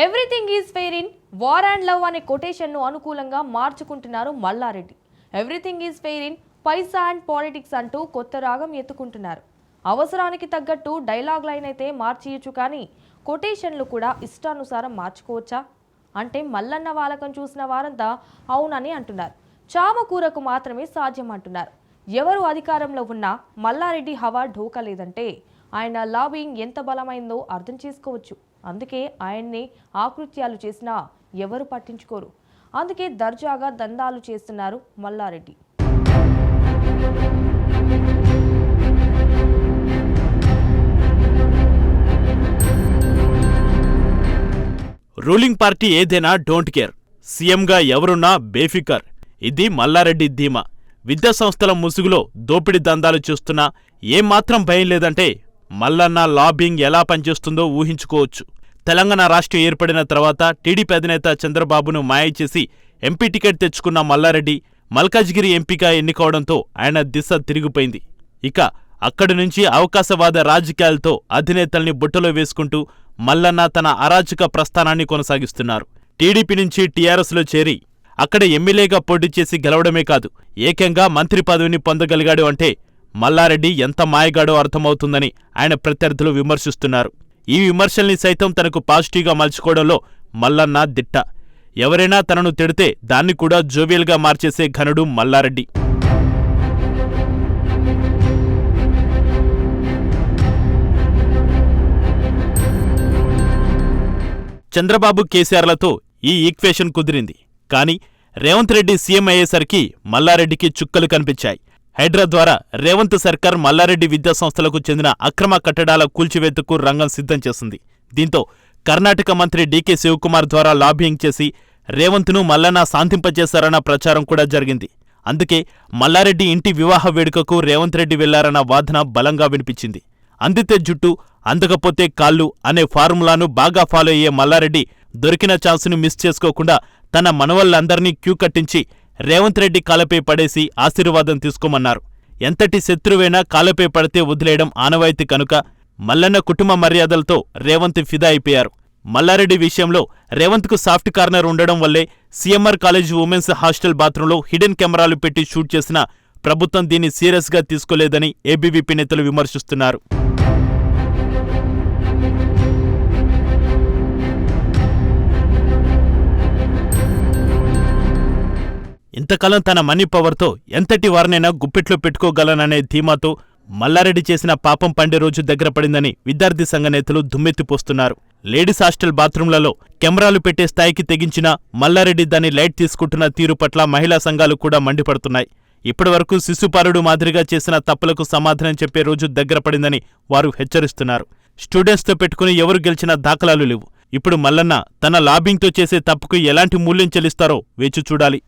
Everything is fair in war and love అనే కొటేషన్ను అనుకూలంగా మార్చుకుంటున్నారు Mallareddy. Everything is fair in Paisa and politics అంటూ కొత్త రాగం ఎత్తుకుంటున్నారు. అవసరానికి తగ్గట్టు డైలాగ్ లైన్ అయితే మార్చియచ్చు, కానీ కొటేషన్లు కూడా ఇష్టానుసారం మార్చుకోవచ్చా అంటే మల్లన్న వాలకం చూసిన వారంతా అవునని అంటున్నారు. చామకూరకు మాత్రమే సాధ్యం అంటున్నారు. ఎవరు అధికారంలో ఉన్నా మల్లారెడ్డి హవా ఢోకా లేదంటే ఆయన లాబింగ్ ఎంత బలమైందో అర్థం చేసుకోవచ్చు. అందుకే ఆయన్ని ఆకృత్యాలు చేసినా ఎవరు పట్టించుకోరు. అందుకే దర్జాగా దందాలు చేస్తున్నారు మల్లారెడ్డి. రూలింగ్ పార్టీ ఏదైనా డోంట్ కేర్, సీఎంగా ఎవరున్నా బేఫికర్. ఇది మల్లారెడ్డి ధీమా. విద్యా సంస్థల ముసుగులో దోపిడీ దందాలు చూస్తున్నా ఏమాత్రం భయం లేదంటే మల్లన్న లాబింగ్ ఎలా పనిచేస్తుందో ఊహించుకోవచ్చు. తెలంగాణ రాష్ట్రం ఏర్పడిన తర్వాత టీడీపీ అధినేత చంద్రబాబును మాయ చేసి ఎంపీ టికెట్ తెచ్చుకున్న మల్లారెడ్డి మల్కాజ్గిరి ఎంపీగా ఎన్నికవడంతో ఆయన దిశ తిరిగిపోయింది. ఇక అక్కడి నుంచి అవకాశవాద రాజకీయాలతో అధినేతల్ని బుట్టలో వేసుకుంటూ మల్లన్న తన అరాచక ప్రస్థానాన్ని కొనసాగిస్తున్నారు. టీడీపీ నుంచి టీఆర్ఎస్లో చేరి అక్కడ ఎమ్మెల్యేగా పోటీ చేసి గెలవడమే కాదు, ఏకంగా మంత్రి పదవిని పొందగలిగాడు అంటే మల్లారెడ్డి ఎంత మాయగాడో అర్థమవుతుందని ఆయన ప్రత్యర్థులు విమర్శిస్తున్నారు. ఈ విమర్శల్ని సైతం తనకు పాజిటివ్గా మలుచుకోవడంలో మల్లన్న దిట్ట. ఎవరైనా తనను తిడితే దాన్ని కూడా జోవియల్గా మార్చేసే ఘనుడు మల్లారెడ్డి. చంద్రబాబు కేసీఆర్లతో ఈ ఈక్వేషన్ కుదిరింది. కానీ రేవంత్ రెడ్డి సీఎం అయ్యేసరికి మల్లారెడ్డికి చుక్కలు కనిపించాయి. హైడ్రా ద్వారా రేవంత్ సర్కార్ మల్లారెడ్డి విద్యాసంస్థలకు చెందిన అక్రమ కట్టడాల కూల్చివేతకు రంగం సిద్ధం చేసింది. దీంతో కర్ణాటక మంత్రి డీకే శివకుమార్ ద్వారా లాబియింగ్ చేసి రేవంత్ను మల్లన్న శాంతింపచేశారన్న ప్రచారం కూడా జరిగింది. అందుకే మల్లారెడ్డి ఇంటి వివాహ వేడుకకు రేవంత్ రెడ్డి వెళ్లారన్న వాదన బలంగా వినిపించింది. అందితే జుట్టు, అందకపోతే కాళ్ళు అనే ఫార్ములాను బాగా ఫాలో అయ్యే మల్లారెడ్డి దొరికిన ఛాన్సును మిస్ చేసుకోకుండా తన మనవళ్లందర్నీ క్యూ కట్టించి రేవంత్ రెడ్డి కాలపై పడేసి ఆశీర్వాదం తీసుకోమన్నారు. ఎంతటి శత్రువైనా కాలపై పడితే వదిలేయడం ఆనవాయితీ కనుక మల్లన్న కుటుంబ మర్యాదలతో రేవంత్ ఫిదా అయిపోయారు. మల్లారెడ్డి విషయంలో రేవంత్కు సాఫ్ట్ కార్నర్ ఉండడం వల్లే సీఎంఆర్ కాలేజ్ ఉమెన్స్ హాస్టల్ బాత్రూంలో హిడెన్ కెమెరాలు పెట్టి షూట్ చేసినా ప్రభుత్వం దీన్ని సీరియస్గా తీసుకోలేదని ఏబీవీపీ నేతలు విమర్శిస్తున్నారు. ఇంతకాలం తన మనీ పవర్తో ఎంతటి వారినైనా గుప్పెట్లో పెట్టుకోగలననే ధీమాతో మల్లారెడ్డి చేసిన పాపం పండే రోజు దగ్గర పడిందని విద్యార్థి సంఘ నేతలు దుమ్మెత్తిపోస్తున్నారు. లేడీస్ హాస్టల్ బాత్రూంలలో కెమెరాలు పెట్టే స్థాయికి తెగించినా మల్లారెడ్డి దాన్ని లైట్ తీసుకుంటున్న తీరు పట్ల మహిళా సంఘాలు కూడా మండిపడుతున్నాయి. ఇప్పటివరకు శిశుపాలుడు మాదిరిగా చేసిన తప్పులకు సమాధానం చెప్పే రోజు దగ్గర పడిందని వారు హెచ్చరిస్తున్నారు. స్టూడెంట్స్తో పెట్టుకుని ఎవరు గెలిచిన దాఖలాలు లేవు. ఇప్పుడు మల్లన్న తన లాబింగ్తో చేసే తప్పుకు ఎలాంటి మూల్యం చెల్లిస్తారో వేచి చూడాలి.